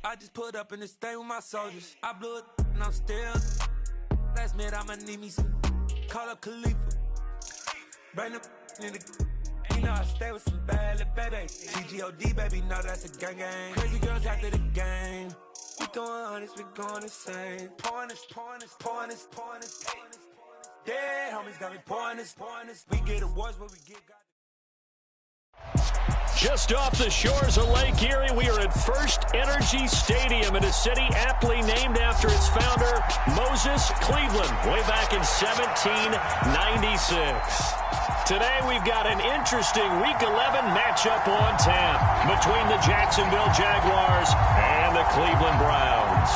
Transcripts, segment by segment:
I just put up in this thing with my soldiers. I blew it and I'm still. Last minute I'ma need me some. Call up Khalifa. Bring them in the. You know I stay with some bad little baby. CGOD, baby, know that's a gang gang. Crazy girls after the game. We going honest, we going insane. Pouring this. Dead homies got me pouring this. We get awards where we get got. Just off the shores of Lake Erie, we are at First Energy Stadium in a city aptly named after its founder, Moses Cleveland, way back in 1796. Today, we've got an interesting Week 11 matchup on tap between the Jacksonville Jaguars and the Cleveland Browns.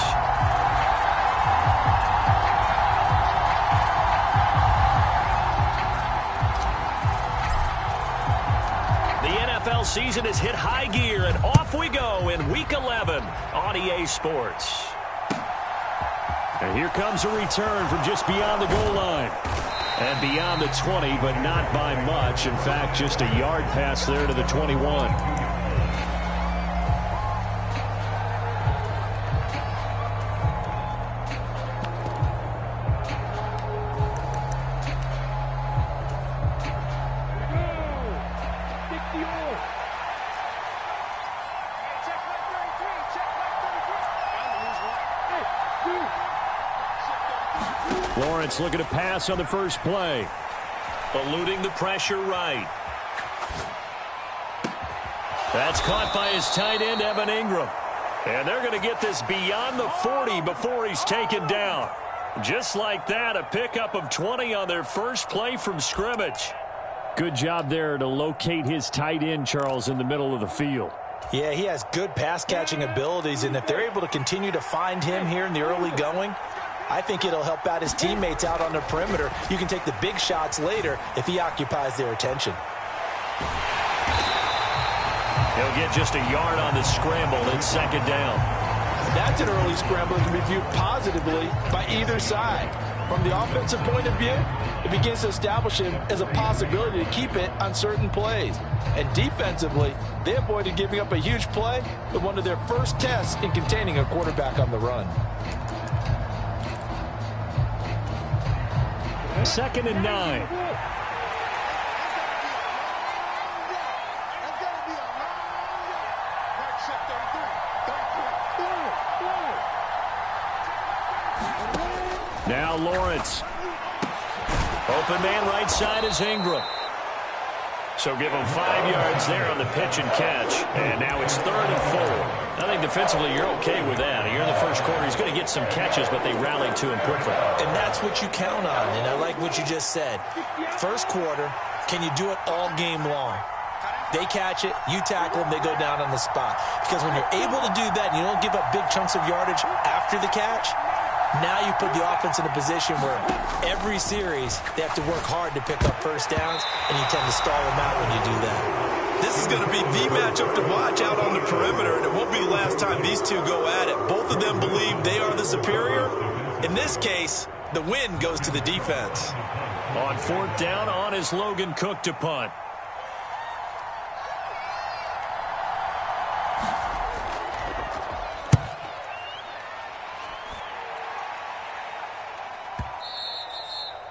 NFL season has hit high gear, and off we go in Week 11 on EA Sports. And here comes a return from just beyond the goal line. And beyond the 20, but not by much. In fact, just a yard pass there to the 21. Lawrence looking to pass on the first play. Eluding the pressure right. That's caught by his tight end, Evan Ingram. And they're going to get this beyond the 40 before he's taken down. Just like that, a pickup of 20 on their first play from scrimmage. Good job there to locate his tight end, Charles, in the middle of the field. Yeah, he has good pass-catching abilities, and if they're able to continue to find him here in the early going, I think it'll help out his teammates out on the perimeter. You can take the big shots later if he occupies their attention. He'll get just a yard on the scramble and second down. That's an early scramble that can be viewed positively by either side. From the offensive point of view, it begins to establish him as a possibility to keep it on certain plays. And defensively, they avoided giving up a huge play with one of their first tests in containing a quarterback on the run. 2nd and 9. Now Lawrence. Open man right side is Ingram. So give him 5 yards there on the pitch and catch. And now it's 3rd and 4. I think defensively you're okay with that. You're in the first quarter. He's going to get some catches, but they rallied to him quickly. And that's what you count on. And I like what you just said. First quarter, can you do it all game long? They catch it, you tackle them, they go down on the spot. Because when you're able to do that and you don't give up big chunks of yardage after the catch, now you put the offense in a position where every series they have to work hard to pick up first downs, and you tend to stall them out when you do that. This is going to be the matchup to watch out on the perimeter, and it won't be the last time these two go at it. Both of them believe they are the superior. In this case, the win goes to the defense. On 4th down, on is Logan Cook to punt.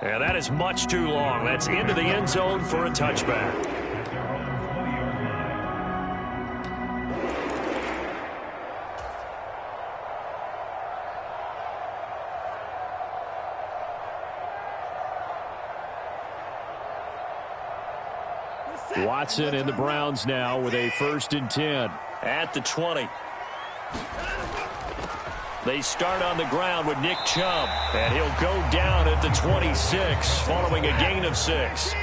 And that is much too long. That's into the end zone for a touchback. Watson and the Browns now with a 1st and 10 at the 20. They start on the ground with Nick Chubb, and he'll go down at the 26 following a gain of 6.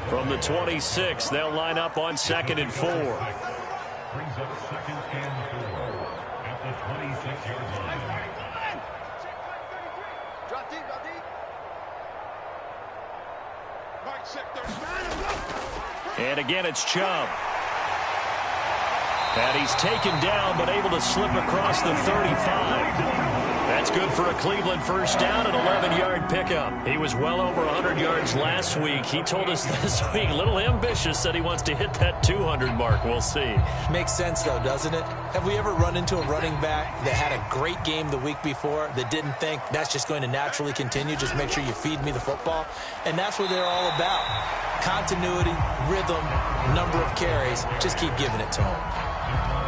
From the 26, they'll line up on 2nd and 4. Brings up 2nd and 4 at the 26-yard line. Drop deep, drop deep. And again, it's Chubb. And he's taken down, but able to slip across the 35. That's good for a Cleveland first down, an 11-yard pickup. He was well over 100 yards last week. He told us this week, a little ambitious, said he wants to hit that 200 mark. We'll see. Makes sense, though, doesn't it? Have we ever run into a running back that had a great game the week before that didn't think that's just going to naturally continue? Just make sure you feed me the football. And that's what they're all about. Continuity, rhythm, number of carries. Just keep giving it to him.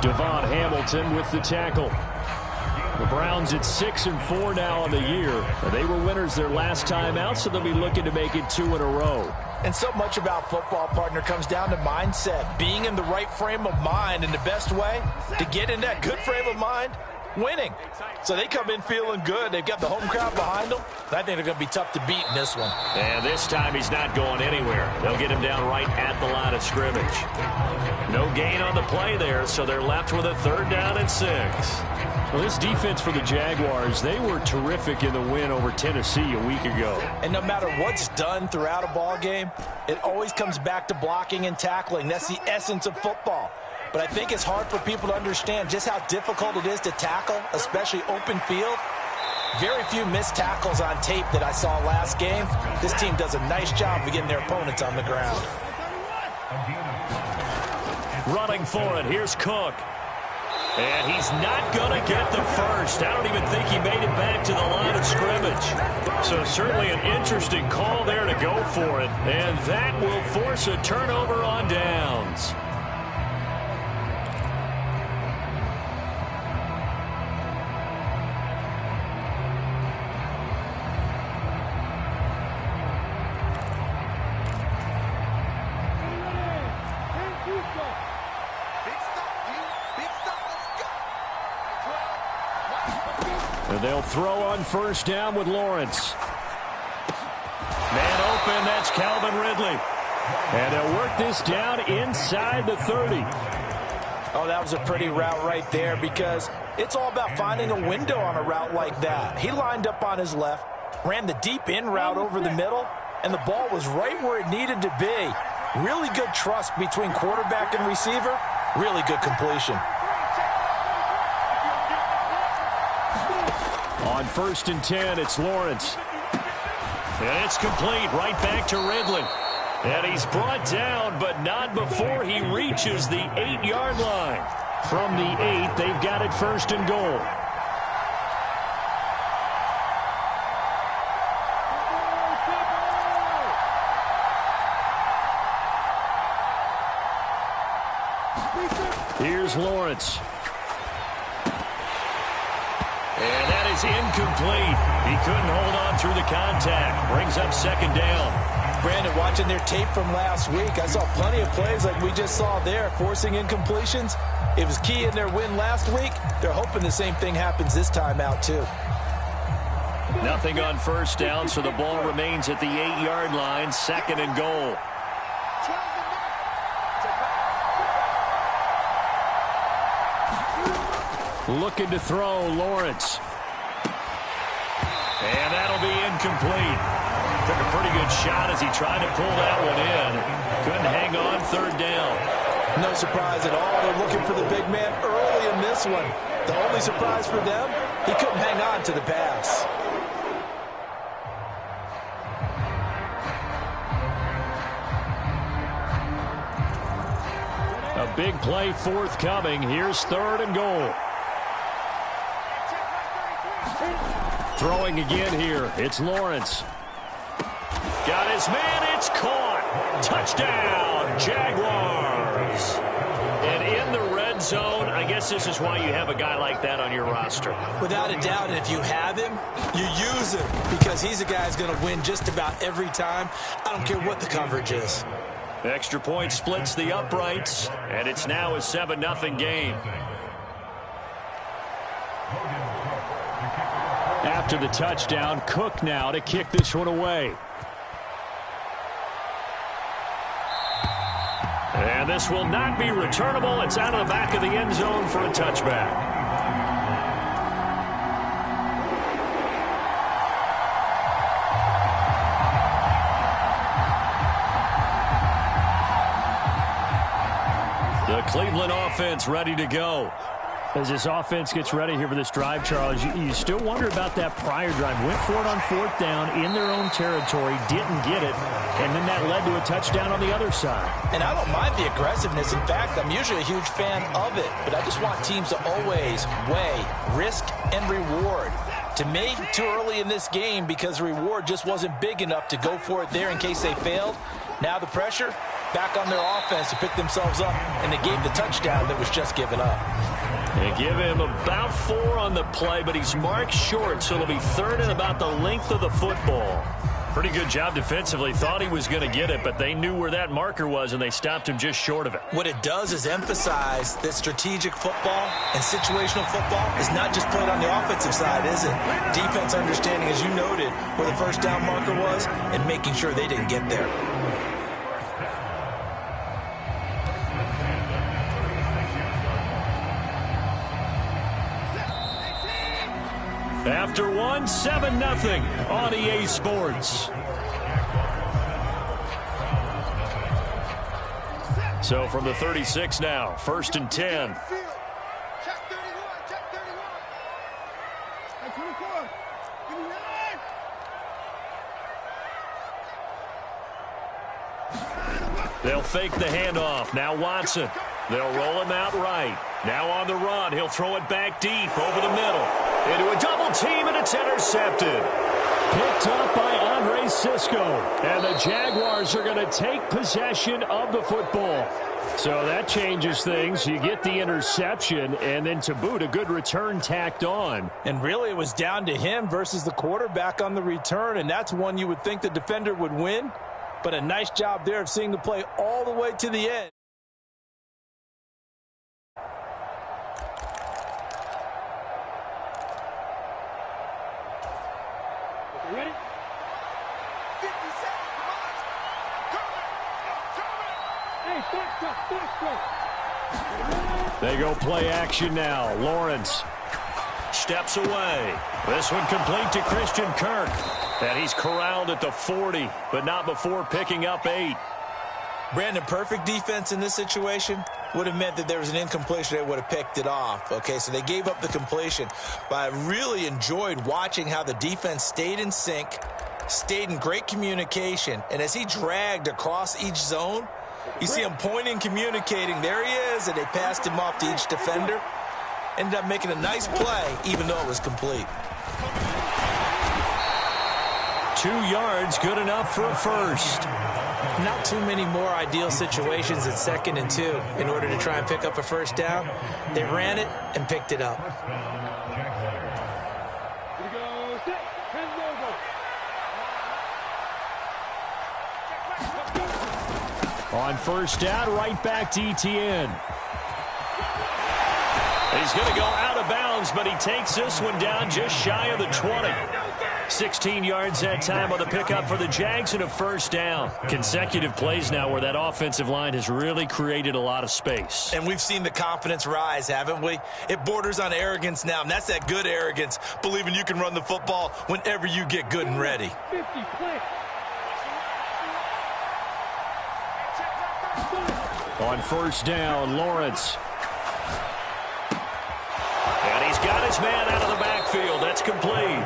Devon Hamilton with the tackle. The Browns at 6-4 now on the year. They were winners their last time out, so they'll be looking to make it 2 in a row. And so much about football, partner, comes down to mindset. Being in the right frame of mind, and the best way to get in that good frame of mind, winning. So they come in feeling good. They've got the home crowd behind them. I think they're going to be tough to beat in this one. And this time he's not going anywhere. They'll get him down right at the line of scrimmage. No gain on the play there, so they're left with a 3rd down and 6. Well, this defense for the Jaguars, they were terrific in the win over Tennessee a week ago. And no matter what's done throughout a ball game, it always comes back to blocking and tackling. That's the essence of football. But I think it's hard for people to understand just how difficult it is to tackle, especially open field. Very few missed tackles on tape that I saw last game. This team does a nice job of getting their opponents on the ground. Running for it, here's Cook. And he's not going to get the first. I don't even think he made it back to the line of scrimmage. So certainly an interesting call there to go for it. And that will force a turnover on downs. And they'll throw on 1st down with Lawrence. Man open, that's Calvin Ridley. And they'll work this down inside the 30. Oh, that was a pretty route right there because it's all about finding a window on a route like that. He lined up on his left, ran the deep in route over the middle, and the ball was right where it needed to be. Really good trust between quarterback and receiver. Really good completion. On 1st and 10, it's Lawrence. And it's complete right back to Ridley. And he's brought down, but not before he reaches the 8-yard line. From the 8, they've got it 1st and goal. Here's Lawrence. And that is incomplete. He couldn't hold on through the contact. Brings up 2nd down. Brandon, watching their tape from last week, I saw plenty of plays like we just saw there, forcing incompletions. It was key in their win last week. They're hoping the same thing happens this time out, too. Nothing on 1st down, so the ball remains at the 8-yard line, 2nd and goal. Looking to throw, Lawrence. And that'll be incomplete. Took a pretty good shot as he tried to pull that one in. Couldn't hang on 3rd down. No surprise at all. They're looking for the big man early in this one. The only surprise for them, he couldn't hang on to the pass. A big play forthcoming. Here's 3rd and goal. Throwing again here. It's Lawrence. Got his man. It's caught. Touchdown, Jaguars. And in the red zone, I guess this is why you have a guy like that on your roster. Without a doubt, and if you have him, you use him because he's a guy who's going to win just about every time. I don't care what the coverage is. Extra point splits the uprights, and it's now a 7-0 game. After the touchdown, Cook now to kick this one away. And this will not be returnable. It's out of the back of the end zone for a touchback. The Cleveland offense ready to go. As this offense gets ready here for this drive, Charles, you still wonder about that prior drive. Went for it on 4th down in their own territory, didn't get it, and then that led to a touchdown on the other side. And I don't mind the aggressiveness. In fact, I'm usually a huge fan of it, but I just want teams to always weigh risk and reward. To me, too early in this game because the reward just wasn't big enough to go for it there in case they failed. Now the pressure back on their offense to pick themselves up, and they gave the touchdown that was just given up. They give him about 4 on the play, but he's marked short, so it'll be 3rd and about the length of the football. Pretty good job defensively. Thought he was going to get it, but they knew where that marker was, and they stopped him just short of it. What it does is emphasize that strategic football and situational football is not just played on the offensive side, is it? Defense understanding, as you noted, where the first down marker was and making sure they didn't get there. After 1, 7-0 on EA Sports. So from the 36 now, 1st and 10. They'll fake the handoff. Now Watson. They'll roll him out right. Now on the run. He'll throw it back deep over the middle. Into a double team, and it's intercepted. Picked up by Andre Sisco. And the Jaguars are going to take possession of the football. So that changes things. You get the interception, and then to boot, a good return tacked on. And really, it was down to him versus the quarterback on the return, and that's one you would think the defender would win. But a nice job there of seeing the play all the way to the end. Ready? 50 seconds. Hey, they go play action now. Lawrence steps away. This one complete to Christian Kirk. And he's corralled at the 40, but not before picking up 8. Brandon, perfect defense in this situation would have meant that there was an incompletion. They would have picked it off. Okay, so they gave up the completion. But I really enjoyed watching how the defense stayed in sync, stayed in great communication. And as he dragged across each zone, you see him pointing, communicating. There he is, and they passed him off to each defender. Ended up making a nice play, even though it was complete. 2 yards, good enough for a first. Not too many more ideal situations at 2nd and 2 in order to try and pick up a first down. They ran it and picked it up. On 1st down, right back to Etienne. He's going to go out of bounds, but he takes this one down just shy of the 20. 16 yards that time on the pickup for the Jags and a first down. Consecutive plays now where that offensive line has really created a lot of space. And we've seen the confidence rise, haven't we? It borders on arrogance now, and that's that good arrogance, believing you can run the football whenever you get good and ready. On 1st down, Lawrence. And he's got his man out of the backfield. That's complete.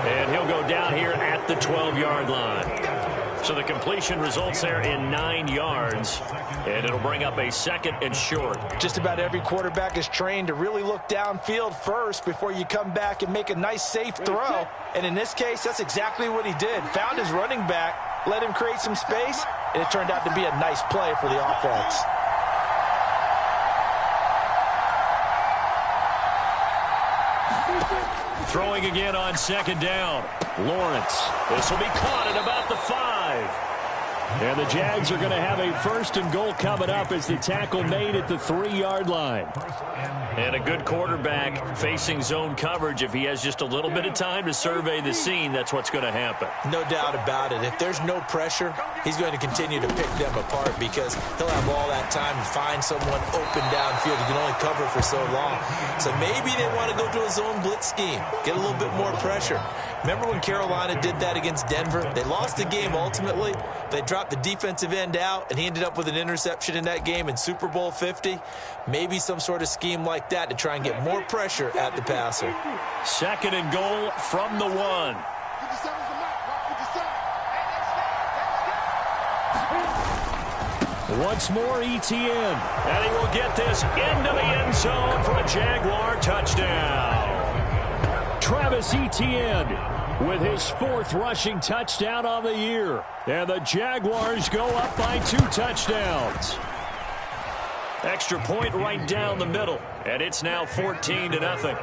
And he'll go down here at the 12-yard line. So the completion results there in 9 yards. And it'll bring up a 2nd and short. Just about every quarterback is trained to really look downfield first before you come back and make a nice, safe throw. And in this case, that's exactly what he did. Found his running back, let him create some space, and it turned out to be a nice play for the offense. Throwing again on 2nd down. Lawrence. This will be caught at about the 5. And the Jags are going to have a 1st and goal coming up as the tackle made at the 3-yard line. And a good quarterback facing zone coverage. If he has just a little bit of time to survey the scene, that's what's going to happen. No doubt about it. If there's no pressure, he's going to continue to pick them apart because he'll have all that time to find someone open downfield. You can only cover for so long. So maybe they want to go to a zone blitz scheme, get a little bit more pressure. Remember when Carolina did that against Denver? They lost the game ultimately, They dropped the defensive end out, and he ended up with an interception in that game in Super Bowl 50. Maybe some sort of scheme like that to try and get more pressure at the passer. 2nd and goal from the 1. Once more, ETN. And he will get this into the end zone for a Jaguar touchdown. Travis Etienne with his 4th rushing touchdown on the year. And the Jaguars go up by 2 touchdowns. Extra point right down the middle. And it's now 14-0.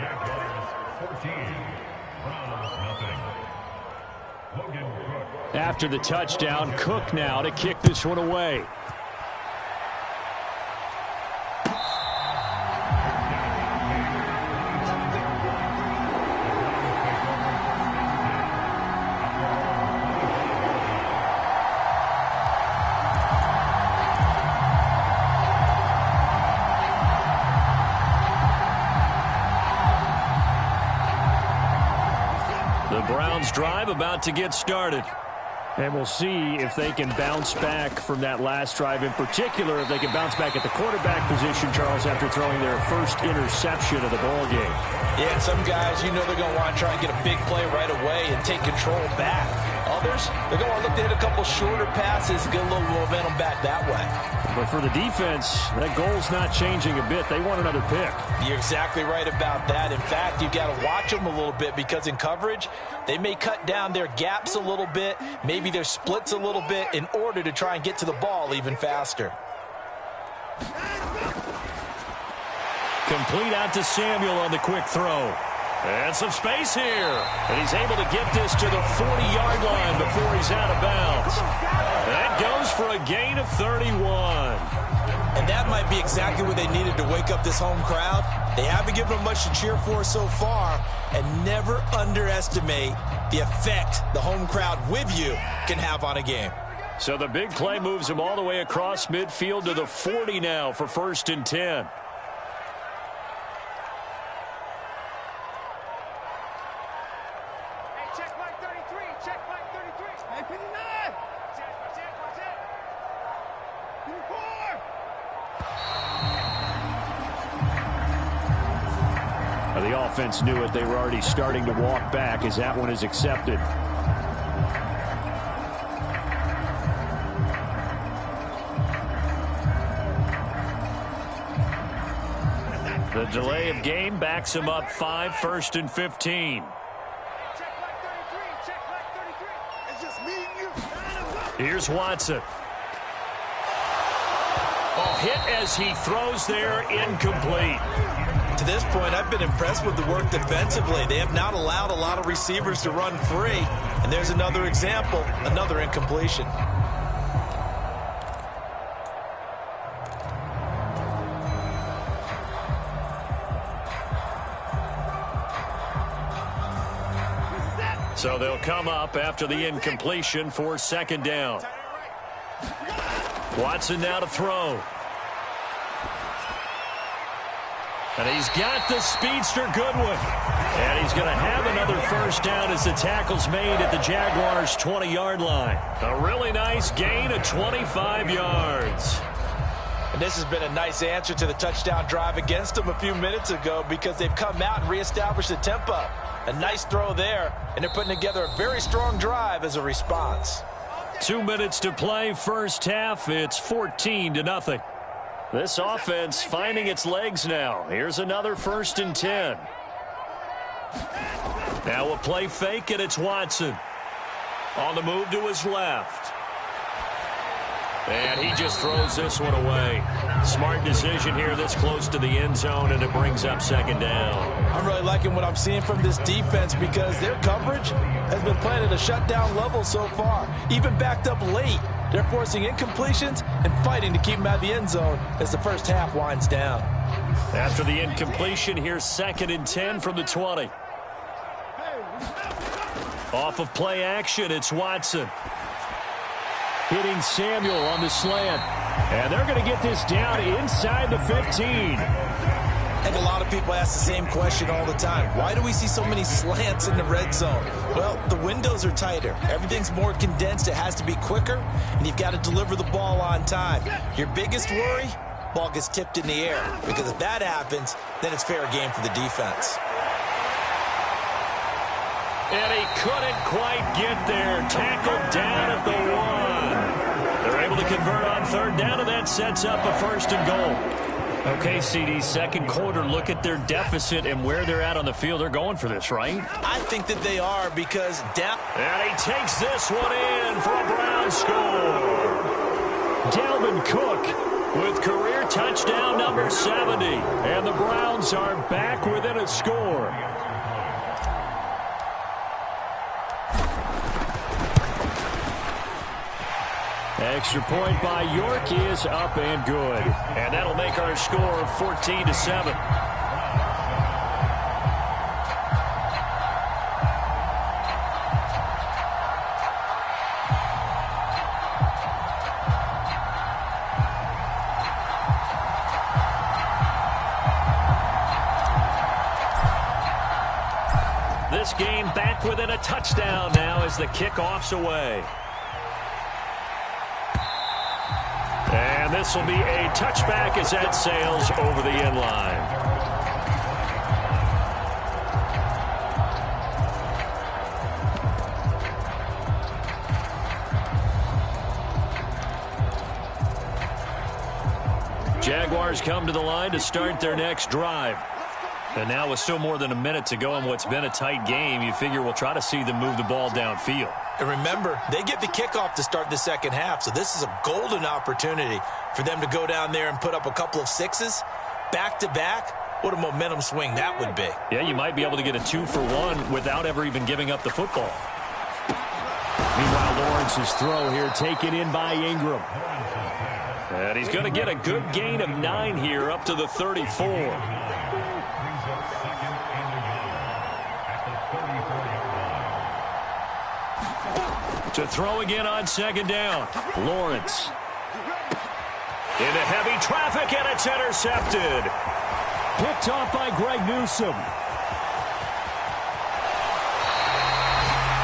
After the touchdown, Cook now to kick this one away. Browns drive about to get started. And we'll see if they can bounce back from that last drive in particular, if they can bounce back at the quarterback position, Charles, after throwing their first interception of the ball game. Yeah, and some guys, you know they're going to want to try and get a big play right away and take control back. Others, they're going to want to look to hit a couple shorter passes, get a little momentum back that way. But for the defense, that goal's not changing a bit. They want another pick. You're exactly right about that. In fact, you've got to watch them a little bit because in coverage, they may cut down their gaps a little bit, maybe their splits a little bit in order to try and get to the ball even faster. Complete out to Samuel on the quick throw. And some space here. And he's able to get this to the 40-yard line before he's out of bounds. That goes for a gain of 31. And that might be exactly what they needed to wake up this home crowd. They haven't given them much to cheer for so far. And never underestimate the effect the home crowd with you can have on a game. So the big play moves him all the way across midfield to the 40 now for 1st and 10. The offense knew it. They were already starting to walk back as that one is accepted. The delay of game backs him up 5, 1st and 15. Here's Watson. Oh, hit as he throws there, incomplete. To this point, I've been impressed with the work defensively. They have not allowed a lot of receivers to run free. And there's another example, another incompletion. So they'll come up after the incompletion for 2nd down. Watson now to throw. And he's got the speedster Goodwin. And he's going to have another 1st down as the tackle's made at the Jaguars' 20-yard line. A really nice gain of 25 yards. And this has been a nice answer to the touchdown drive against them a few minutes ago because they've come out and reestablished the tempo. A nice throw there, and they're putting together a very strong drive as a response. 2 minutes to play, 1st half. It's 14-0. This offense finding its legs now. Here's another 1st and 10. Now a play fake, and it's Watson. On the move to his left. And he just throws this one away. Smart decision here this close to the end zone, and it brings up 2nd down. I'm really liking what I'm seeing from this defense because their coverage has been playing at a shutdown level so far. Even backed up late, they're forcing incompletions and fighting to keep them out of the end zone as the 1st half winds down. After the incompletion, here's 2nd and 10 from the 20. Off of play action, it's Watson. Hitting Samuel on the slant. And they're going to get this down inside the 15. I think a lot of people ask the same question all the time. Why do we see so many slants in the red zone? Well, the windows are tighter. Everything's more condensed. It has to be quicker, and you've got to deliver the ball on time. Your biggest worry? Ball gets tipped in the air, because if that happens, then it's fair game for the defense. And he couldn't quite get there. Tackled down at the 1. They're able to convert on third down, and that sets up a 1st and goal. Okay, CD, second quarter, look at their deficit and where they're at on the field. They're going for this, right? I think that they are, because down... And he takes this one in for a Brown score. Dalvin Cook with career touchdown number 70. And the Browns are back within a score. Extra point by York is up and good. And that'll make our score 14-7. This game back within a touchdown now as the kickoff's away. And this will be a touchback as that sails over the end line. Jaguars come to the line to start their next drive. And now with still more than a minute to go in what's been a tight game, you figure we'll try to see them move the ball downfield. And remember, they get the kickoff to start the second half, so this is a golden opportunity for them to go down there and put up a couple of sixes back-to-back. What a momentum swing that would be. Yeah, you might be able to get a 2-for-1 without ever even giving up the football. Meanwhile, Lawrence's throw here taken in by Ingram. And he's going to get a good gain of 9 here up to the 34. To throw again on second down. Lawrence. Into heavy traffic, and it's intercepted. Picked off by Greg Newsome.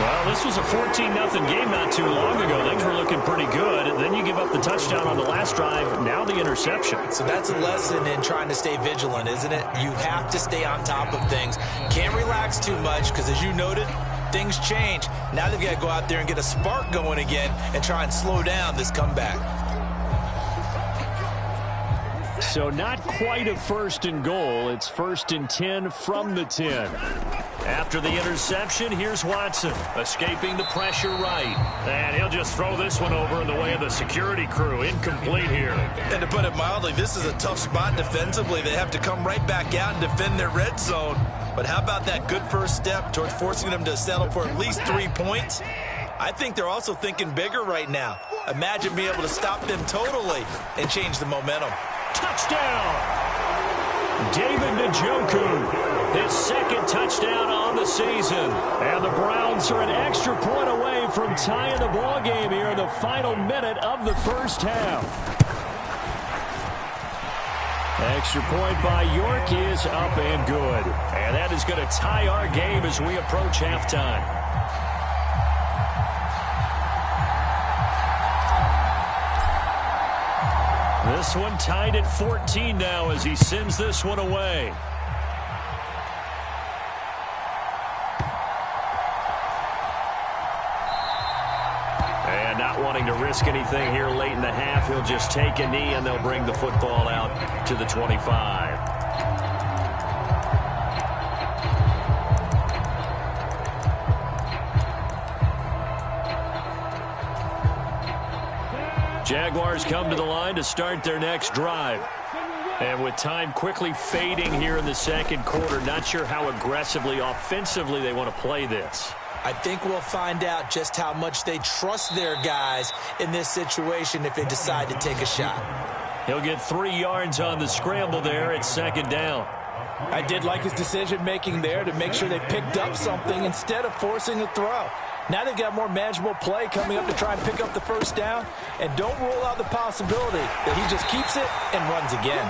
Well, this was a 14-0 game not too long ago. Things were looking pretty good. Then you give up the touchdown on the last drive. Now the interception. So that's a lesson in trying to stay vigilant, isn't it? You have to stay on top of things. Can't relax too much because, as you noted, things change. Now they've got to go out there and get a spark going again and try and slow down this comeback. So not quite a 1st and goal. It's 1st and 10 from the 10. After the interception, here's Watson, escaping the pressure right. And he'll just throw this one over in the way of the security crew. Incomplete here. And to put it mildly, this is a tough spot defensively. They have to come right back out and defend their red zone. But how about that good first step towards forcing them to settle for at least 3 points? I think they're also thinking bigger right now. Imagine being able to stop them totally and change the momentum. Touchdown! David Njoku, his 2nd touchdown on the season. And the Browns are an extra point away from tying the ball game here in the final minute of the first half. Extra point by York is up and good. And that is going to tie our game as we approach halftime. This one tied at 14 now as he sends this one away. And not wanting to risk anything here late in the half, he'll just take a knee and they'll bring the football out to the 25. Jaguars come to the line to start their next drive. And with time quickly fading here in the second quarter, not sure how aggressively, offensively they want to play this. I think we'll find out just how much they trust their guys in this situation if they decide to take a shot. He'll get 3 yards on the scramble there at 2nd down. I did like his decision-making there to make sure they picked up something instead of forcing a throw. Now they've got more manageable play coming up to try and pick up the first down. And don't rule out the possibility that he just keeps it and runs again.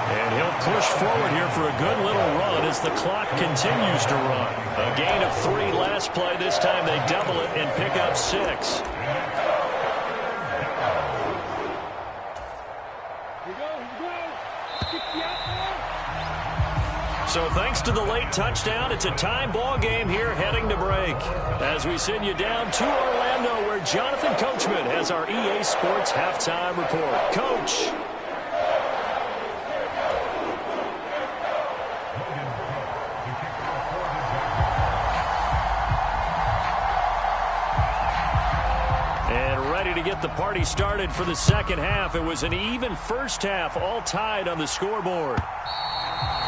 And he'll push forward here for a good little run as the clock continues to run. A gain of 3 last play. This time they double it and pick up 6. So thanks to the late touchdown, it's a tie ball game here heading to break. As we send you down to Orlando, where Jonathan Coachman has our EA Sports halftime report. Coach. And ready to get the party started for the second half. It was an even first half, all tied on the scoreboard.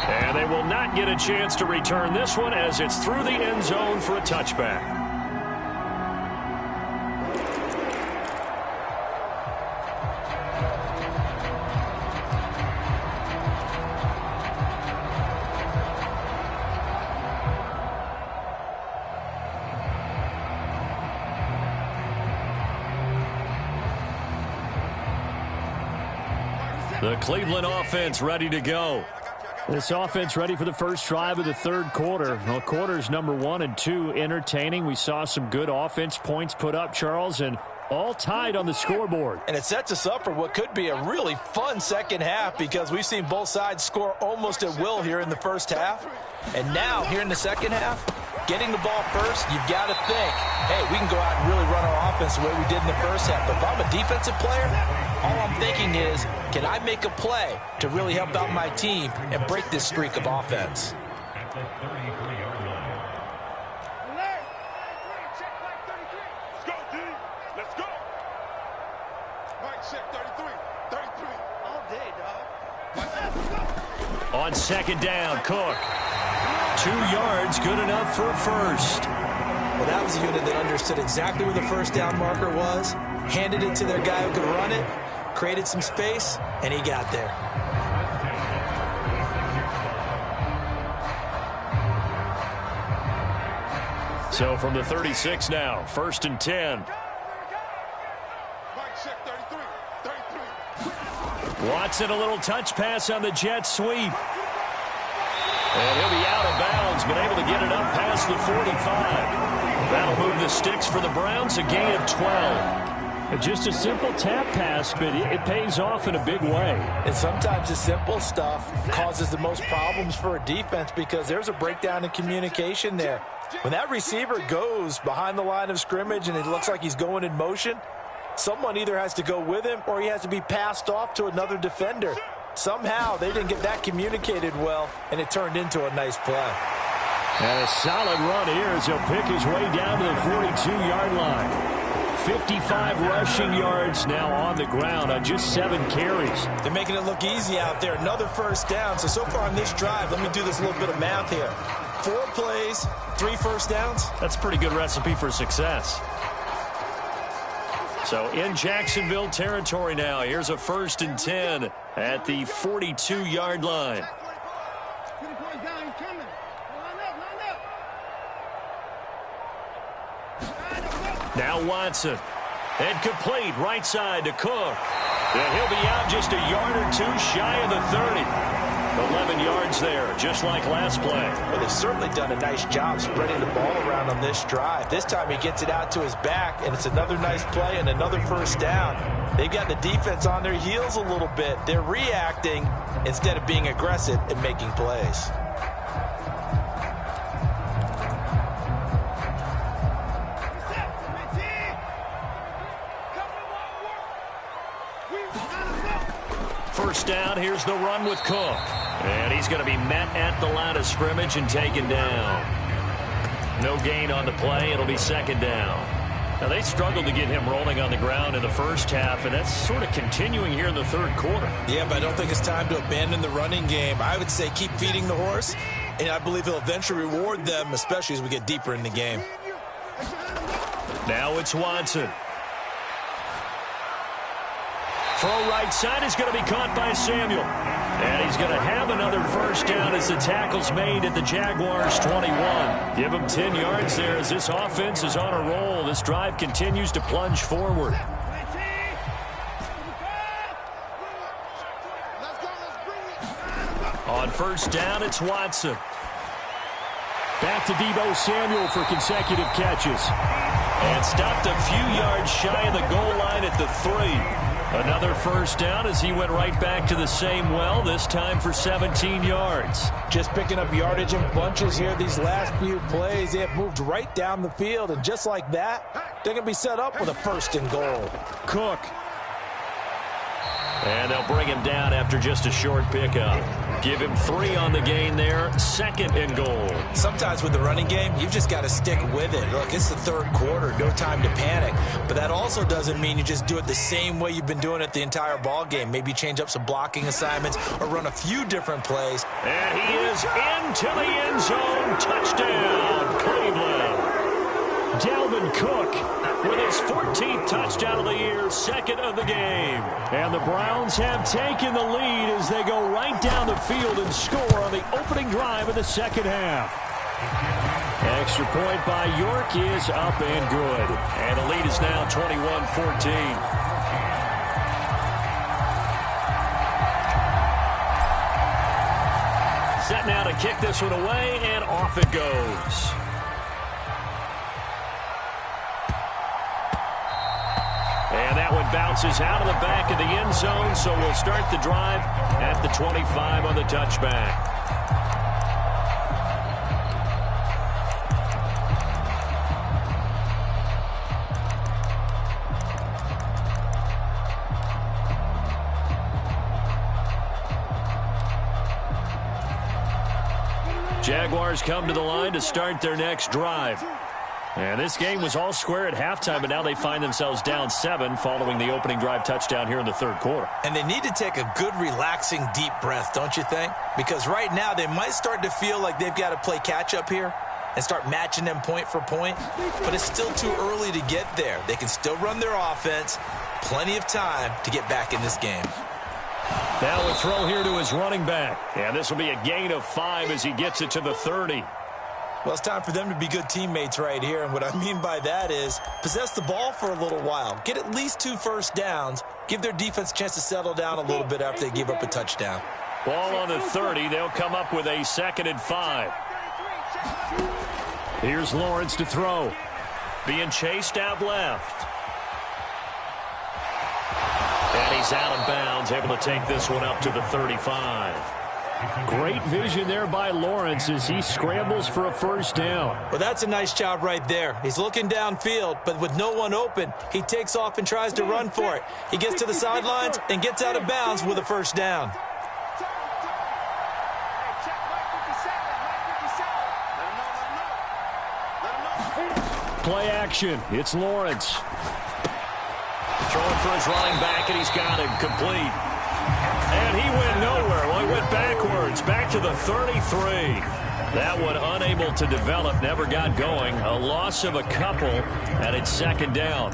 And they will not get a chance to return this one as it's through the end zone for a touchback. The Cleveland offense ready to go. This offense ready for the first drive of the third quarter. Well, quarters number 1 and 2 entertaining. We saw some good offense points put up, Charles, and all tied on the scoreboard. And it sets us up for what could be a really fun second half because we've seen both sides score almost at will here in the first half. And now, here in the second half, getting the ball first, you've got to think, hey, we can go out and really run our offense the way we did in the first half. But if I'm a defensive player, all I'm thinking is, can I make a play to really help out my team and break this streak of offense? At the 33-yard line. Check Mike 33. Let's go, D. Let's go. Mike, check 33. 33. All day, dog. On second down, Cook. 2 yards, good enough for a first. Well, that was a unit that understood exactly where the first down marker was, handed it to their guy who could run it, created some space, and he got there. So from the 36 now, 1st and 10. Watson, a little touch pass on the jet sweep. And he'll be out of bounds, but able to get it up past the 45. That'll move the sticks for the Browns, a gain of 12. Just a simple tap pass, but it pays off in a big way. And sometimes the simple stuff causes the most problems for a defense because there's a breakdown in communication there. When that receiver goes behind the line of scrimmage and it looks like he's going in motion, someone either has to go with him or he has to be passed off to another defender. Somehow they didn't get that communicated well, and it turned into a nice play. And a solid run here as he'll pick his way down to the 42-yard line. 55 rushing yards now on the ground on just 7 carries. They're making it look easy out there. Another first down. So far on this drive, let me do this little bit of math here. 4 plays, 3 first downs. That's a pretty good recipe for success. So in Jacksonville territory now. Here's a 1st and 10 at the 42-yard line. Now Watson. And complete right side to Cook. And he'll be out just a yard or 2 shy of the 30. 11 yards there, just like last play. Well, they've certainly done a nice job spreading the ball around on this drive. This time he gets it out to his back, and it's another nice play and another first down. They've got the defense on their heels a little bit. They're reacting instead of being aggressive and making plays. First down, here's the run with Cook. And he's going to be met at the line of scrimmage and taken down. No gain on the play. It'll be 2nd down. Now, they struggled to get him rolling on the ground in the first half, and that's sort of continuing here in the third quarter. Yeah, but I don't think it's time to abandon the running game. I would say keep feeding the horse, and I believe he'll eventually reward them, especially as we get deeper in the game. Now it's Watson. Throw right side is going to be caught by Samuel. And he's going to have another first down as the tackle's made at the Jaguars' 21. Give him 10 yards there as this offense is on a roll. This drive continues to plunge forward. first down, it's Watson. Back to Deebo Samuel for consecutive catches. And stopped a few yards shy of the goal line at the 3. Another first down as he went right back to the same well, this time for 17 yards. Just picking up yardage in bunches here these last few plays. They have moved right down the field, and just like that, they're going to be set up with a first and goal. Cook. And they'll bring him down after just a short pickup. Give him 3 on the gain there, 2nd and goal. Sometimes with the running game, you've just got to stick with it. Look, it's the third quarter, no time to panic. But that also doesn't mean you just do it the same way you've been doing it the entire ball game. Maybe change up some blocking assignments or run a few different plays. And he is into the end zone. Touchdown, Cleveland. Dalvin Cook with his 14th touchdown of the year, 2nd of the game. And the Browns have taken the lead as they go right down the field and score on the opening drive of the second half. Extra point by York is up and good. And the lead is now 21-14. Set now to kick this one away, and off it goes. And that one bounces out of the back of the end zone, so we'll start the drive at the 25 on the touchback. Jaguars come to the line to start their next drive. And this game was all square at halftime, but now they find themselves down 7 following the opening drive touchdown here in the third quarter. And they need to take a good, relaxing, deep breath, don't you think? Because right now they might start to feel like they've got to play catch-up here and start matching them point for point. But it's still too early to get there. They can still run their offense. Plenty of time to get back in this game. Now a throw here to his running back. And this will be a gain of 5 as he gets it to the 30. Well, it's time for them to be good teammates right here. And what I mean by that is possess the ball for a little while. Get at least 2 first downs. Give their defense a chance to settle down a little bit after they give up a touchdown. Ball on the 30. They'll come up with a 2nd and 5. Here's Lawrence to throw. Being chased out left. And he's out of bounds, able to take this one up to the 35. Great vision there by Lawrence as he scrambles for a first down. Well, that's a nice job right there. He's looking downfield, but with no one open, he takes off and tries to run for it. He gets to the sidelines and gets out of bounds with a first down. Play action. It's Lawrence. Throwing for his running back, and he's got him complete. And he went nowhere. Well, he went backwards, back to the 33. That one unable to develop, never got going. A loss of a couple, and it's 2nd down.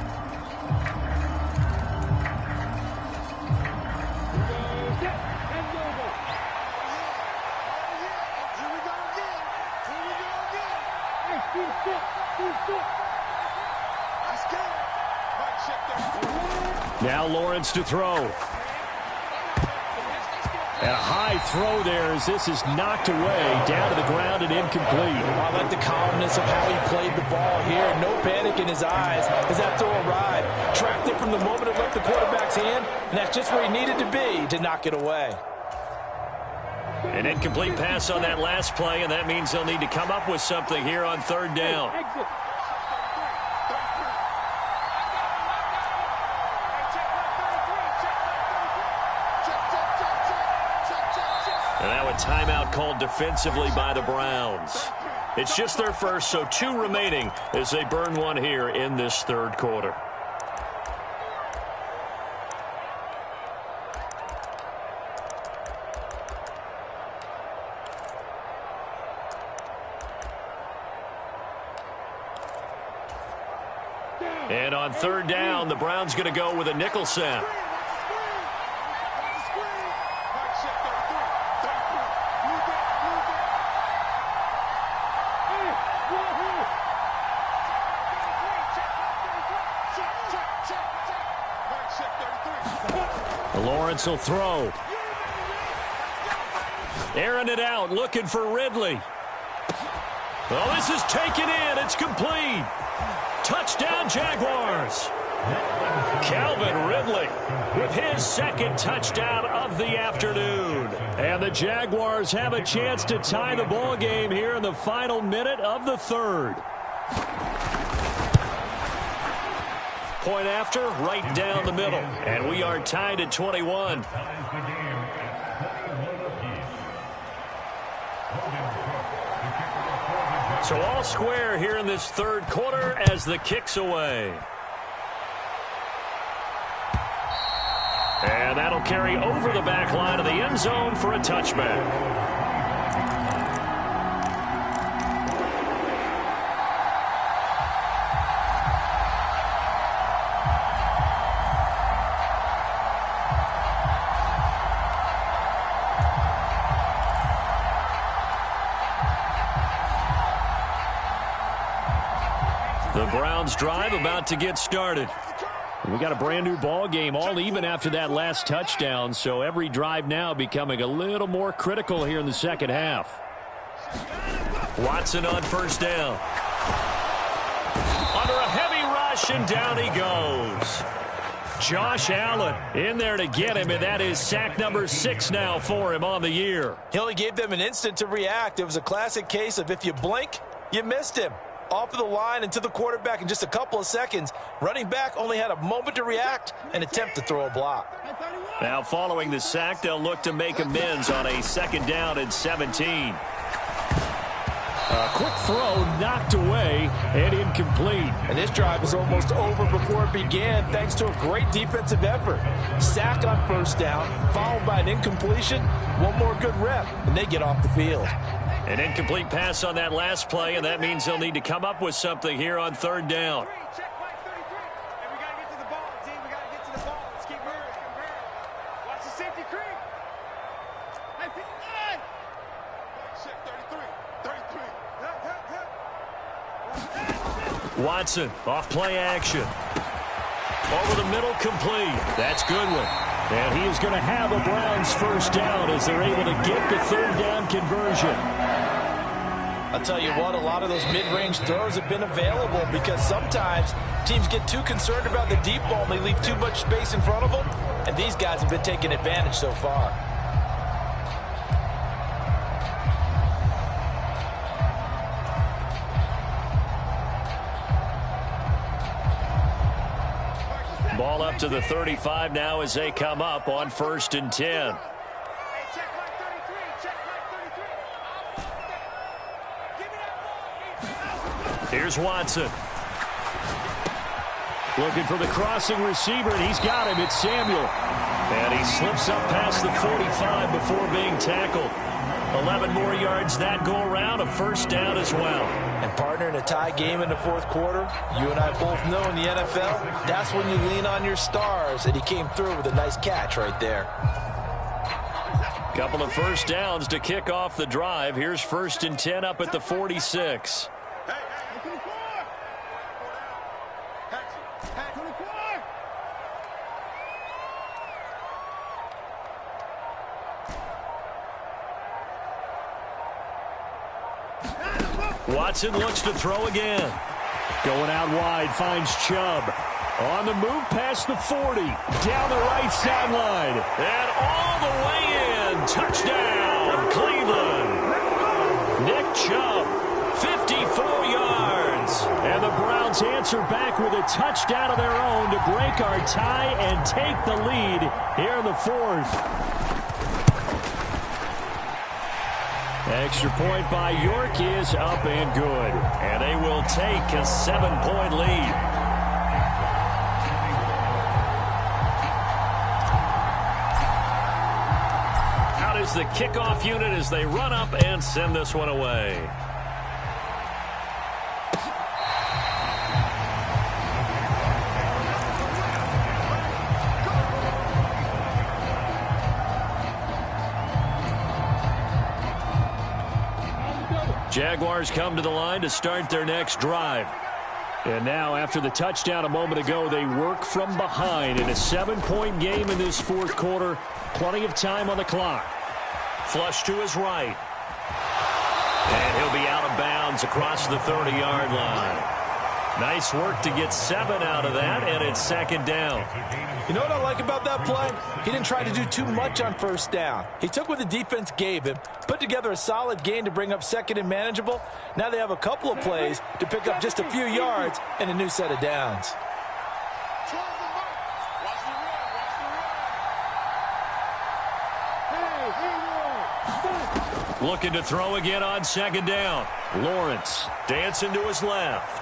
Now Lawrence to throw. And a high throw there as this is knocked away, down to the ground and incomplete. I like the calmness of how he played the ball here. No panic in his eyes as that throw arrived. Tracked it from the moment it left the quarterback's hand, and that's just where he needed to be to knock it away. An incomplete pass on that last play, and that means they'll need to come up with something here on 3rd down. And now a timeout called defensively by the Browns. It's just their first, so 2 remaining as they burn one here in this 3rd quarter. And on 3rd down, the Browns going to go with a nickel set. Lawrence will throw. Airing it out, looking for Ridley. Oh, this is taken in. It's complete. Touchdown, Jaguars. Calvin Ridley with his second touchdown of the afternoon. And the Jaguars have a chance to tie the ball game here in the final minute of the third. Point after, right down the middle. And we are tied at 21. So all square here in this third quarter as the kick's away. And that'll carry over the back line of the end zone for a touchback. The Browns drive about to get started. We got a brand new ball game, all even after that last touchdown, so every drive now becoming a little more critical here in the second half. Watson on first down. Under a heavy rush, and down he goes. Josh Allen in there to get him, and that is sack number 6 now for him on the year. He only gave them an instant to react. It was a classic case of if you blink, you missed him. Off of the line and to the quarterback in just a couple of seconds. Running back only had a moment to react and attempt to throw a block. Now following the sack, they'll look to make amends on a second down and 17. A quick throw knocked away and incomplete. And this drive is almost over before it began thanks to a great defensive effort. Sack on first down, followed by an incompletion. One more good rep, and they get off the field. An incomplete pass on that last play, and that means they'll need to come up with something here on third down. Check play 33. And we got to get to the ball, team. We got to get to the ball. Let's keep moving. Watch the safety creep. Hey, 59. Check 33. Watson off play action. Over the middle, complete. That's Goodwin. And he is going to have a Browns first down as they're able to get the third down conversion. I'll tell you what, a lot of those mid-range throws have been available because sometimes teams get too concerned about the deep ball and they leave too much space in front of them. And these guys have been taking advantage so far. Ball up to the 35 now as they come up on 1st and 10. Here's Watson. Looking for the crossing receiver, and he's got him. It's Samuel. And he slips up past the 45 before being tackled. 11 more yards that go around, a first down as well. And partner, in a tie game in the fourth quarter, you and I both know in the NFL, that's when you lean on your stars, and he came through with a nice catch right there. Couple of first downs to kick off the drive. Here's 1st and 10 up at the 46. Watson looks to throw again. Going out wide, finds Chubb. On the move past the 40. Down the right sideline. And all the way in. Touchdown, Cleveland. Nick Chubb, 54 yards. And the Browns answer back with a touchdown of their own to break our tie and take the lead here in the fourth. Extra point by York is up and good. And they will take a 7-point lead. Out is the kickoff unit as they run up and send this one away. Jaguars come to the line to start their next drive. And now, after the touchdown a moment ago, they work from behind in a 7-point game in this fourth quarter. Plenty of time on the clock. Flush to his right. And he'll be out of bounds across the 30-yard line. Nice work to get 7 out of that, and it's second down. You know what I like about that play? He didn't try to do too much on first down. He took what the defense gave him, put together a solid gain to bring up second and manageable. Now they have a couple of plays to pick up just a few yards and a new set of downs. Looking to throw again on second down. Lawrence dancing to his left.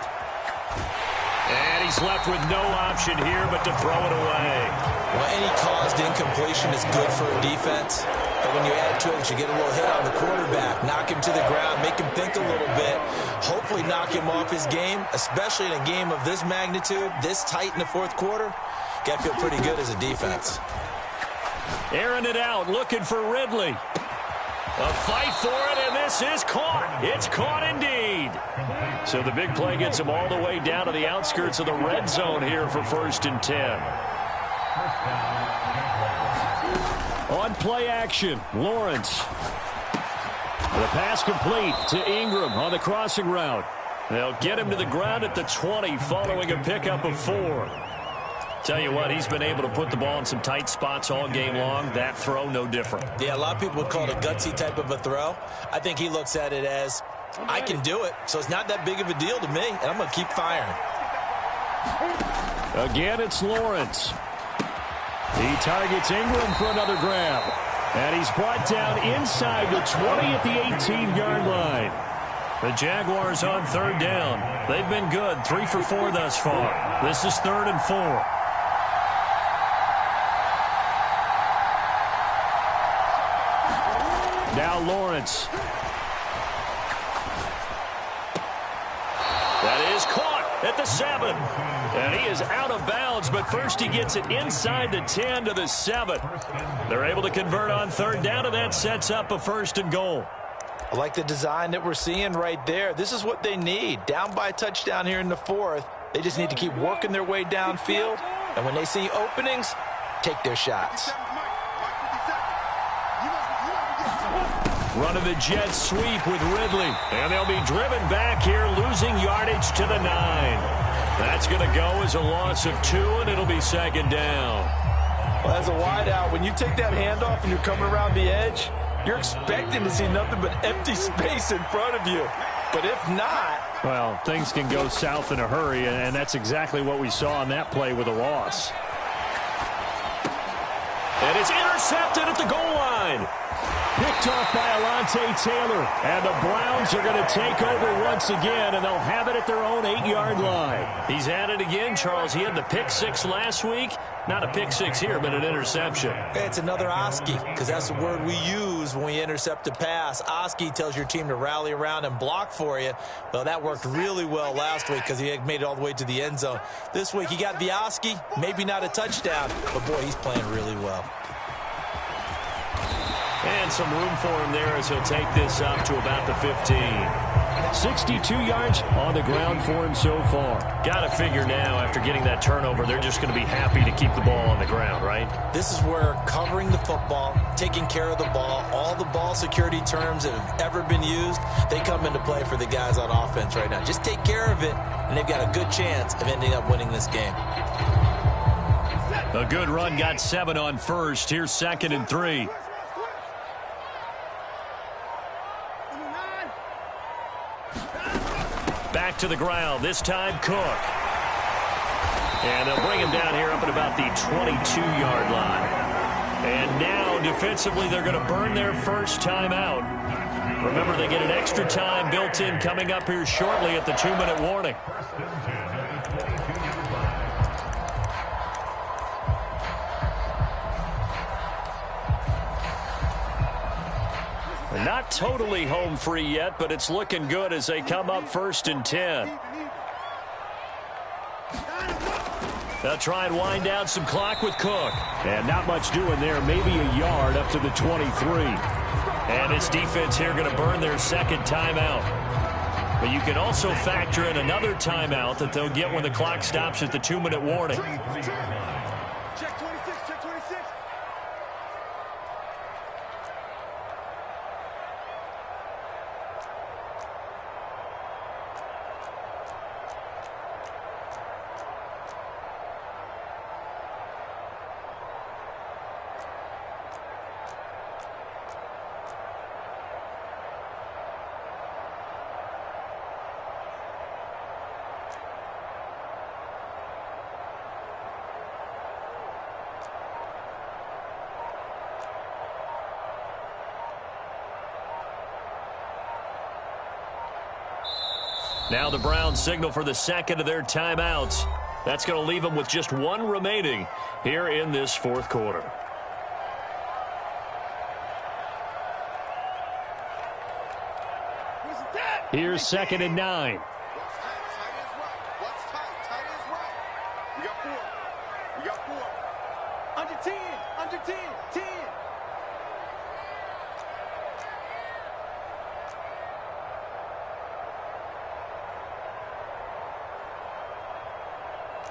And he's left with no option here but to throw it away. Well, any caused incompletion is good for a defense. But when you add to it, you get a little hit on the quarterback, knock him to the ground, make him think a little bit, hopefully knock him off his game, especially in a game of this magnitude, this tight in the fourth quarter. Got to feel pretty good as a defense. Airing it out, looking for Ridley. A fight for it, and this is caught. It's caught indeed. So the big play gets him all the way down to the outskirts of the red zone here for 1st and 10. On play action, Lawrence. The pass complete to Ingram on the crossing route. They'll get him to the ground at the 20 following a pickup of 4. Tell you what, he's been able to put the ball in some tight spots all game long. That throw, no different. Yeah, a lot of people would call it a gutsy type of a throw. I think he looks at it as, I can do it, so it's not that big of a deal to me, and I'm going to keep firing. Again, it's Lawrence. He targets Ingram for another grab. And he's brought down inside the 20 at the 18-yard line. The Jaguars on 3rd down. They've been good, 3 for 4 thus far. This is 3rd and 4. Now Lawrence. That is caught at the 7. And he is out of bounds, but first he gets it inside the 10 to the 7. They're able to convert on 3rd down, and that sets up a 1st and goal. I like the design that we're seeing right there. This is what they need. Down by a touchdown here in the 4th. They just need to keep working their way downfield. And when they see openings, take their shots. Running the jet sweep with Ridley. And they'll be driven back here, losing yardage to the 9. That's going to go as a loss of 2, and it'll be 2nd down. Well, as a wideout, when you take that handoff and you're coming around the edge, you're expecting to see nothing but empty space in front of you. But if not... Well, things can go south in a hurry, and that's exactly what we saw on that play with a loss. And it's intercepted at the goal line. Picked off by Alontae Taylor. And the Browns are going to take over once again, and they'll have it at their own 8-yard line. He's at it again, Charles. He had the pick 6 last week. Not a pick 6 here, but an interception. It's another Oski, because that's the word we use when we intercept a pass. Oski tells your team to rally around and block for you. Well, that worked really well last week because he made it all the way to the end zone. This week he got the Oski, maybe not a touchdown, but boy, he's playing really well. And some room for him there as he'll take this up to about the 15. 62 yards on the ground for him so far. Got to figure now, after getting that turnover, they're just going to be happy to keep the ball on the ground, right? This is where covering the football, taking care of the ball, all the ball security terms that have ever been used, they come into play for the guys on offense right now. Just take care of it, and they've got a good chance of ending up winning this game. A good run got 7 on first. Here's 2nd and 3. Back to the ground, this time Cook. And they'll bring him down here up at about the 22-yard line. And now, defensively, they're going to burn their first timeout. Remember, they get an extra time built in coming up here shortly at the 2-minute warning. Not totally home free yet, but it's looking good as they come up 1st and 10. They'll try and wind down some clock with Cook. And not much doing there, maybe a yard up to the 23. And this defense here going to burn their 2nd timeout. But you can also factor in another timeout that they'll get when the clock stops at the 2-minute warning. Check 26, check 26. Now the Browns signal for the second of their timeouts. That's going to leave them with just one remaining here in this fourth quarter. Here's 2nd and 9. We got 4. We got 4. Under 10. Under 10. 10.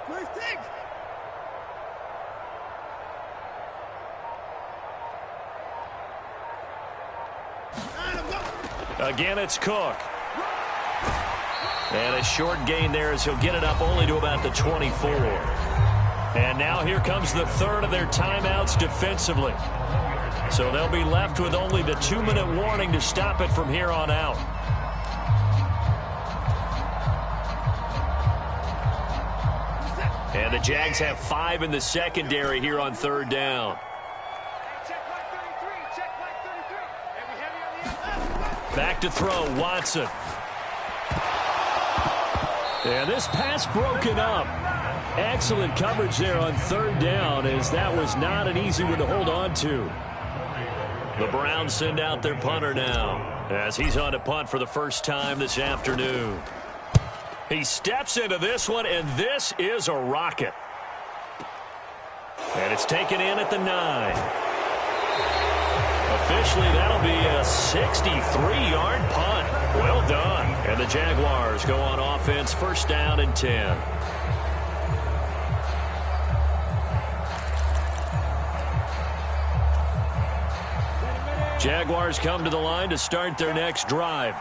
Please take. Again, it's Cook. And a short gain there as he'll get it up only to about the 24. And now here comes the third of their timeouts defensively. So they'll be left with only the 2-minute warning to stop it from here on out. And the Jags have 5 in the secondary here on 3rd down. Back to throw, Watson. And this pass broken up. Excellent coverage there on 3rd down, as that was not an easy one to hold on to. The Browns send out their punter now, as he's on to punt for the first time this afternoon. He steps into this one, and this is a rocket. And it's taken in at the 9. Officially, that'll be a 63-yard punt. Well done. And the Jaguars go on offense, 1st down and 10. Jaguars come to the line to start their next drive.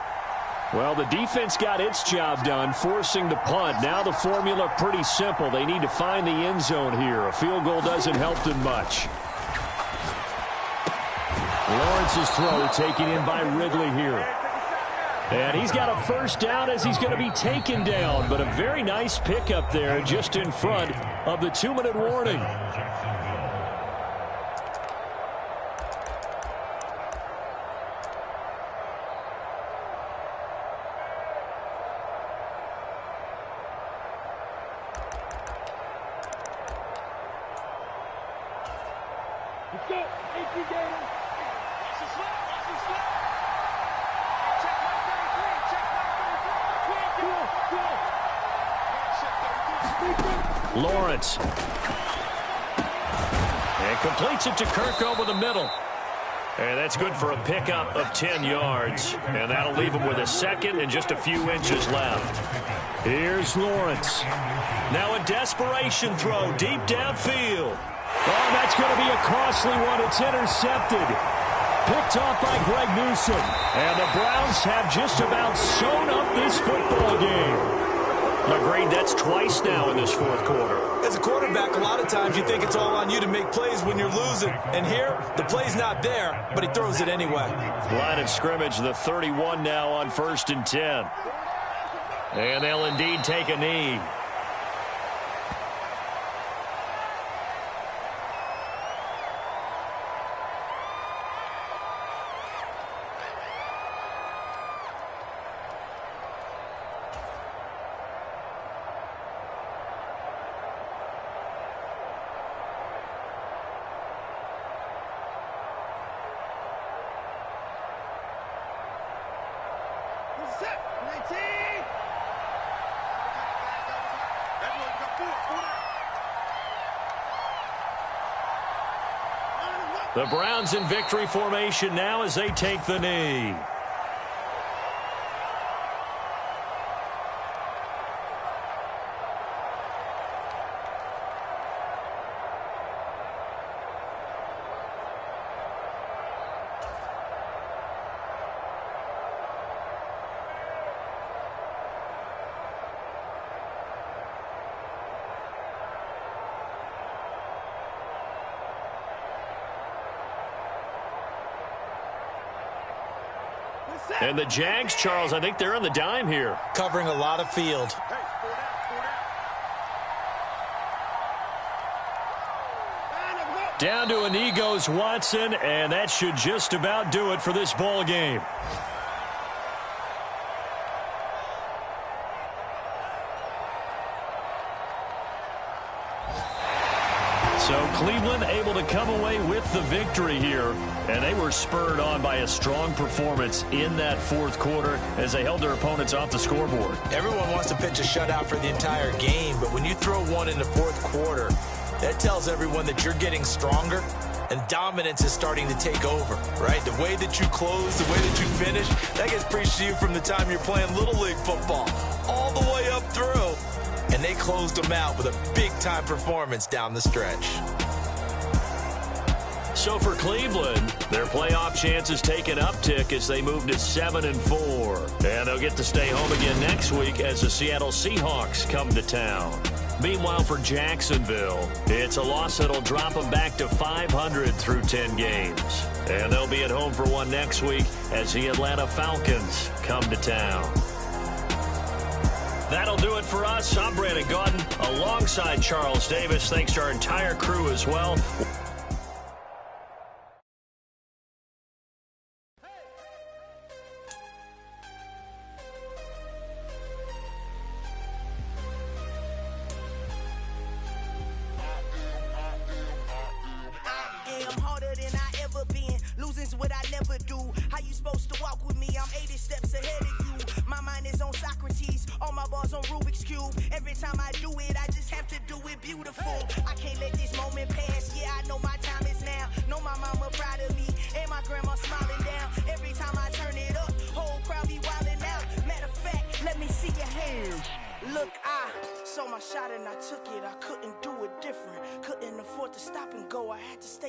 Well, the defense got its job done, forcing the punt. Now the formula pretty simple. They need to find the end zone here. A field goal doesn't help them much. Lawrence's throw taken in by Ridley here. And he's got a 1st down as he's going to be taken down. But a very nice pickup there just in front of the 2-minute warning. Lawrence. And completes it to Kirk over the middle. And that's good for a pickup of 10 yards. And that'll leave him with a 2nd and just a few inches left. Here's Lawrence. Now a desperation throw deep downfield. Oh, that's going to be a costly one. It's intercepted. Picked off by Greg Newsome. And the Browns have just about sewn up this football game. Agreed, that's twice now in this fourth quarter. As a quarterback, a lot of times you think it's all on you to make plays when you're losing. And here, the play's not there, but he throws it anyway. Line of scrimmage, the 31 now on 1st and 10. And they'll indeed take a knee. The Browns in victory formation now as they take the knee. And the Jags, Charles, I think they're on the dime here. Covering a lot of field. Down to a knee goes Watson, and that should just about do it for this ball game. So Cleveland able to come away with the victory here, and they were spurred on by a strong performance in that fourth quarter as they held their opponents off the scoreboard. Everyone wants to pitch a shutout for the entire game, but when you throw one in the fourth quarter, that tells everyone that you're getting stronger and dominance is starting to take over, right? The way that you close, the way that you finish, that gets preached to you from the time you're playing Little League football all the way up through. And they closed them out with a big-time performance down the stretch. So for Cleveland, their playoff chances take an uptick as they move to 7-4. And they'll get to stay home again next week as the Seattle Seahawks come to town. Meanwhile, for Jacksonville, it's a loss that'll drop them back to 500 through 10 games. And they'll be at home for one next week as the Atlanta Falcons come to town. That'll do it for us. I'm Brandon Gaudin alongside Charles Davis. Thanks to our entire crew as well.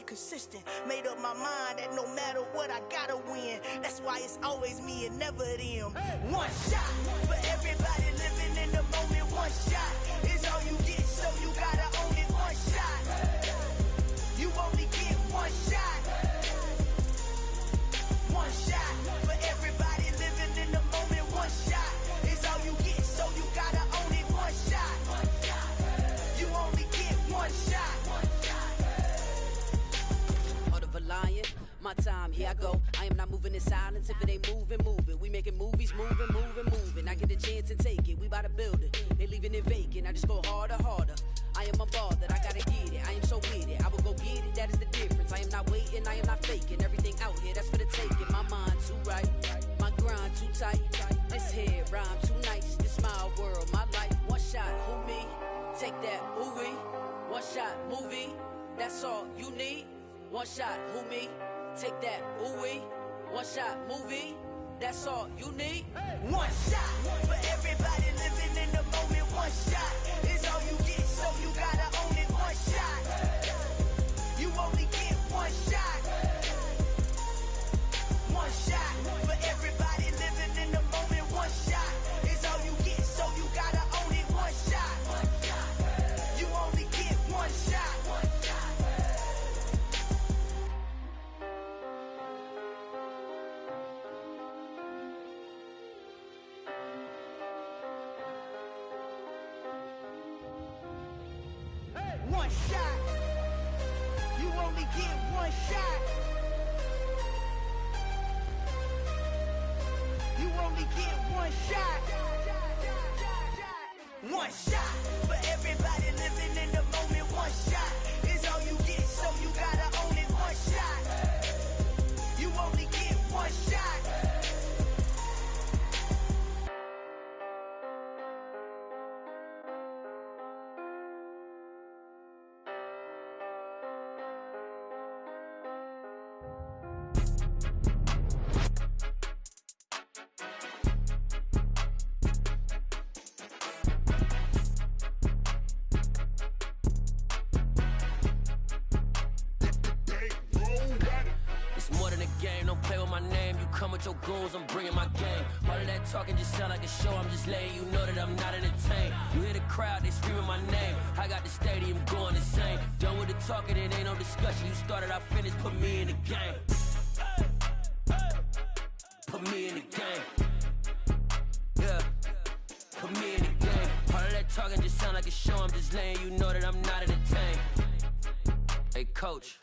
Consistent, made up my mind that no matter what I gotta win. That's why it's always me and never them. One shot for everybody living in the moment. One shot is all you get, so you gotta own it. One shot, you only get one shot. One shot for everybody living in the moment. One shot is all you get, so you gotta own it. One shot, you only get one shot. Lion, my time, here I go. I am not moving in silence. If it ain't moving, moving. We making movies, moving. I get a chance and take it. We bout to build it. They leaving it vacant. I just go harder. I am a ball that I gotta get it. I am so with it. I will go get it. That is the difference. I am not waiting. I am not faking. Everything out here, that's for the taking. My mind too right. My grind too tight. This head rhyme too nice. This my world, my life. One shot, who me? Take that, ooh wee. One shot, movie. That's all you need. One shot, who me? Take that, ooh wee. One shot, movie. That's all you need. One shot for everybody living in the moment. One shot is all you get, so you gotta own it. One shot, you only get one shot. One shot for everybody living in the moment. One shot is all you get, so you gotta own it. One shot, you only get one shot. One shot. You only get one shot. You only get one shot. One shot for everybody living in the moment. One shot is all you get, so you gotta own it. One shot. You only get one shot. Your goals, I'm bringing my game. All of that talking just sound like a show. I'm just letting you know that I'm not entertained. You hear the crowd, they screaming my name. I got the stadium going insane. Done with the talking, it ain't no discussion. You started, I finished, put me in the game. Put me in the game. Yeah, put me in the game. All of that talking just sound like a show. I'm just letting you know that I'm not entertained. Hey coach,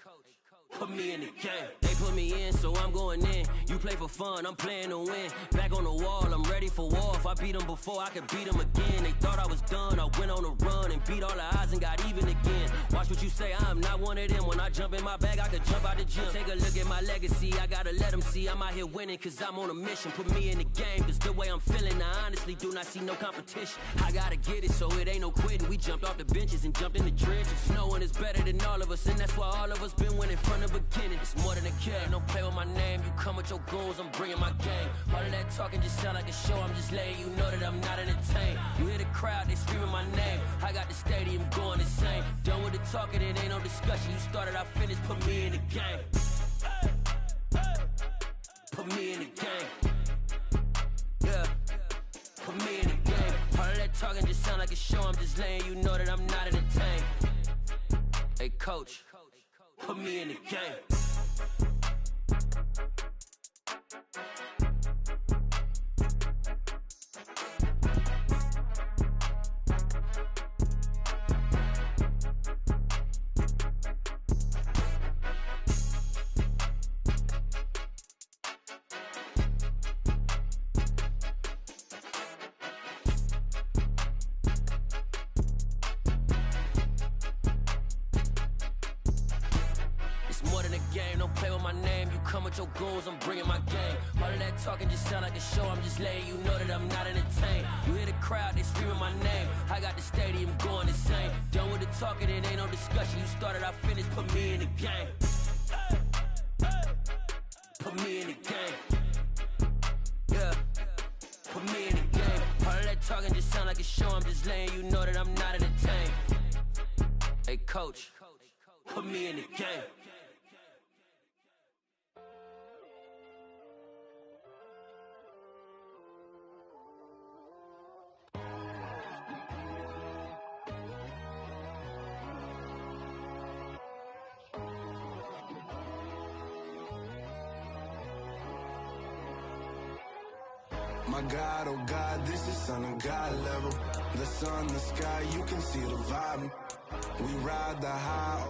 put me in the game. They put me in, so I'm going in. You play for fun, I'm playing to win. Back on the wall, I'm ready for war. If I beat them before, I could beat them again. They thought I was done, I went on a run and beat all the odds and got even again. Watch what you say, I'm not one of them. When I jump in my bag, I could jump out the gym. Take a look at my legacy, I gotta let them see I'm out here winning, cause I'm on a mission. Put me in the game, cause the way I'm feeling, I honestly do not see no competition. I gotta get it, so it ain't no quitting. We jumped off the benches and jumped in the trenches. No one is better than all of us, and that's why all of us been winning from the beginning. It's more than a kill, don't play with my name. You come with your goons, I'm bringing my game. All of that talking just sound like a show, I'm just letting you know that I'm not entertained. You hear the crowd, they screaming my name. I got the stadium going insane. Done with the talking, it ain't no discussion. You started, I finished, put me in the game. Put me in the game. Yeah, put me in the game. All of that talking just sound like a show, I'm just letting you know that I'm not entertained. Hey coach, put me in the game. Your goals, I'm bringing my game. All of that talking just sound like a show, I'm just letting you know that I'm not entertained. You hear the crowd, they screaming my name. I got the stadium going insane. Done with the talking, it ain't no discussion. You started, I finished, put me in the game. Put me in the game. Yeah, put me in the game. All of that talking just sound like a show, I'm just letting you know that I'm not entertained. Hey coach, put me in the game. My God, oh God, this is son of God level. The sun, the sky, you can see the vibe. We ride the high.